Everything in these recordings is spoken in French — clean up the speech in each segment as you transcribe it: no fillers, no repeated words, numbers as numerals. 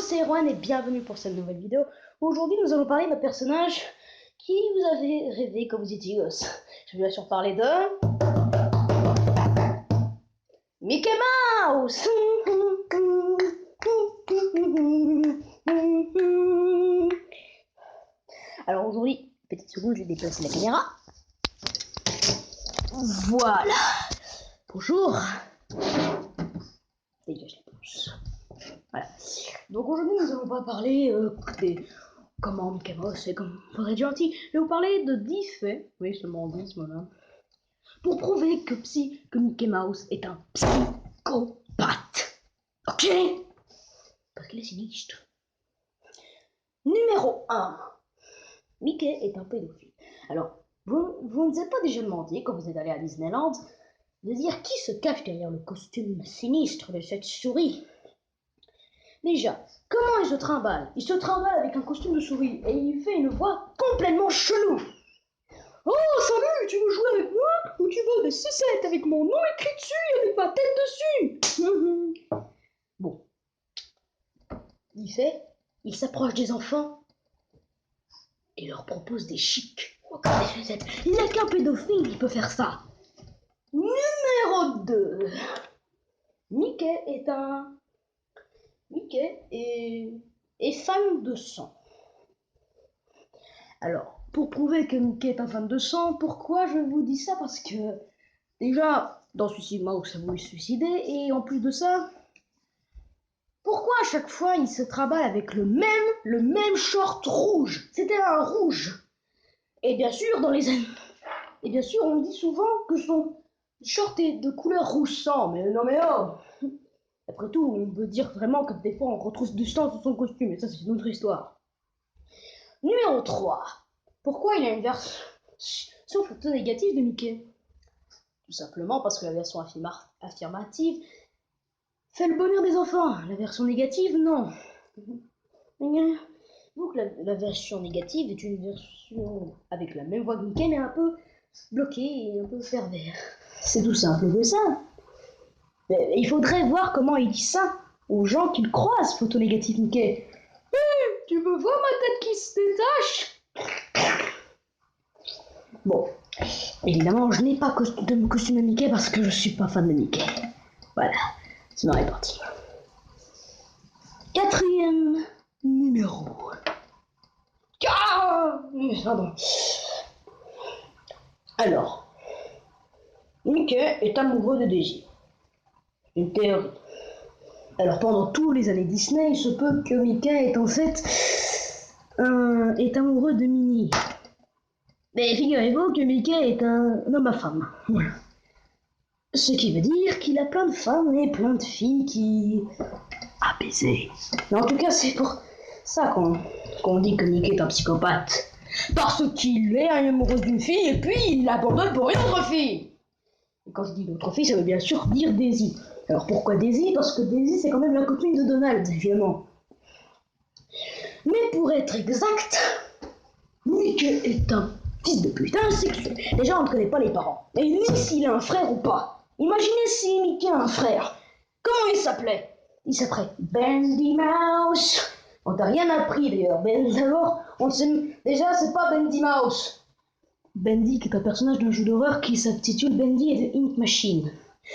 c'est Erwan et bienvenue pour cette nouvelle vidéo. Aujourd'hui, nous allons parler d'un personnage qui vous avez rêvé quand vous étiez gosse. Je vais bien sûr parler de... Mickey Mouse. Alors aujourd'hui, petite seconde, je vais déplacer la caméra. Voilà. Bonjour. Dégage les pouces. Voilà. Donc aujourd'hui, nous allons pas parler des... comment Mickey Mouse est comme faudrait être gentil. Je vais vous parler de 10 faits, oui seulement 10 voilà, pour prouver que Mickey Mouse est un psychopathe. Ok? Parce qu'il est sinistre. Numéro 1. Mickey est un pédophile. Alors, vous ne vous êtes pas déjà demandé, quand vous êtes allé à Disneyland, de dire qui se cache derrière le costume sinistre de cette souris? Déjà, comment il se trimballe? Il se trimballe avec un costume de souris et il fait une voix complètement chelou. Oh, salut, tu veux jouer avec moi? Ou tu veux des sucettes avec mon nom écrit dessus et avec ma tête dessus? Bon. Il s'approche des enfants et leur propose des chics. Encore des sucettes. Il n'y a qu'un pédophile qui peut faire ça. Numéro 2. Mickey est fan de sang. Alors, pour prouver que Mickey est un fan de sang, pourquoi je vous dis ça? Parce que, déjà, dans Suicide Mouse, ça voulait se suicider, et en plus de ça, pourquoi à chaque fois il se trimballe avec le même short rouge? C'était un rouge. Et bien sûr, on dit souvent que son short est de couleur rouge sang, mais non mais oh! Après tout, on peut dire vraiment que des fois on retrouve du sang sur son costume, et ça c'est une autre histoire. Numéro 3. Pourquoi il a une version photo négative de Mickey? Tout simplement parce que la version affirmative fait le bonheur des enfants. La version négative, non. Donc la version négative est une version avec la même voix que Mickey, mais un peu bloquée et un peu pervers. C'est tout simple que ça. Mais il faudrait voir comment il dit ça aux gens qui le croisent, photo négative Mickey. Tu veux voir ma tête qui se détache? Bon, évidemment, je n'ai pas de costume de Mickey parce que je suis pas fan de Mickey. Voilà, c'est ma répartie. 4e numéro. Pardon. Alors, Mickey est amoureux de Daisy. Une théorie. Alors pendant toutes les années Disney, il se peut que Mickey est en fait est amoureux de Minnie. Mais figurez-vous que Mickey est un homme à femme. Voilà. Ce qui veut dire qu'il a plein de femmes et plein de filles qui a baisé. Mais en tout cas, c'est pour ça qu'on dit que Mickey est un psychopathe. Parce qu'il est amoureux d'une fille et puis il l'abandonne pour une autre fille. Et quand je dis l'autre fille, ça veut bien sûr dire Daisy. Alors pourquoi Daisy? Parce que Daisy c'est quand même la copine de Donald, évidemment. Mais pour être exact, Mickey est un fils de pute, sexuel. Déjà on ne connaît pas les parents. Et ni s'il a un frère ou pas. Imaginez si Mickey a un frère. Comment il s'appelait? Il s'appelait Bendy Mouse. On t'a rien appris d'ailleurs. D'abord, on sait déjà c'est pas Bendy Mouse. Bendy qui est un personnage d'un jeu d'horreur qui s'intitule Bendy et the Ink Machine.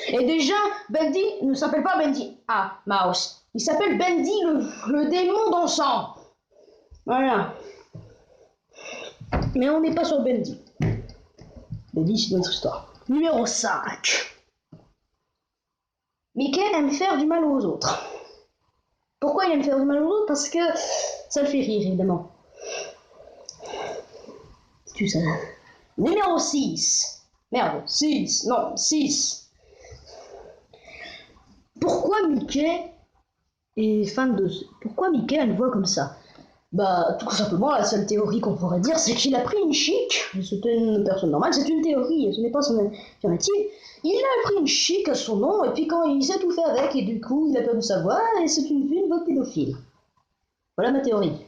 Et déjà, Bendy ne s'appelle pas Bendy Mouse. Il s'appelle Bendy le démon dansant. Voilà. Mais on n'est pas sur Bendy. Bendy, c'est notre histoire. Numéro 5. Mickey aime faire du mal aux autres. Pourquoi il aime faire du mal aux autres? Parce que ça le fait rire, évidemment. Tu sais. Numéro 6. Merde, 6. Non, 6. Pourquoi Mickey est fan de... Pourquoi Mickey a une voix comme ça? Bah, tout simplement, la seule théorie qu'on pourrait dire, c'est qu'il a pris une chic. C'était une personne normale, c'est une théorie, ce n'est pas son affirmative. Il a pris une chic à son nom, et puis quand il sait tout faire avec, et du coup, il a perdu sa voix, et c'est une voix pédophile. Voilà ma théorie.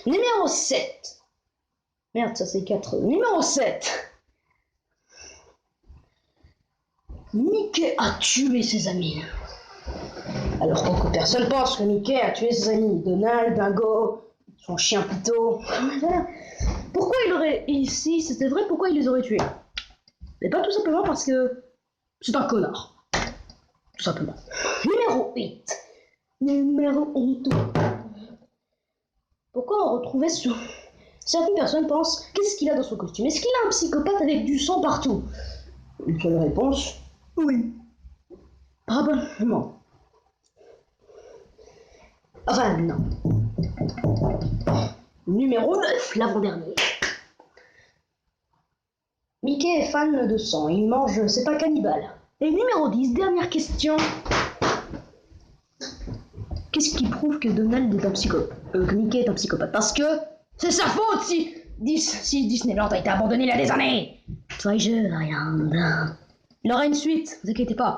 Numéro 7. Merde, ça c'est 4. Numéro 7. Mickey a tué ses amis. Alors que personne pense que Mickey a tué ses amis, Donald, Dingo, son chien Pito. Voilà. Pourquoi il aurait... Si c'était vrai, pourquoi il les aurait tués? Mais pas tout simplement parce que c'est un connard. Tout simplement. Numéro 8. Numéro 8. Pourquoi on retrouvait sur... Certaines personnes pensent, qu'est-ce qu'il a dans son costume? Est-ce qu'il a un psychopathe avec du sang partout? Une seule réponse, oui. Probablement. Enfin, non. Numéro 9, l'avant-dernier. Mickey est fan de sang, il mange, c'est pas cannibale. Et numéro 10, dernière question. Qu'est-ce qui prouve que Donald est un psychopathe, que Mickey est un psychopathe? Parce que c'est sa faute si Disneyland a été abandonné il y a des années. Toy Land. Il aura une suite, vous inquiétez pas.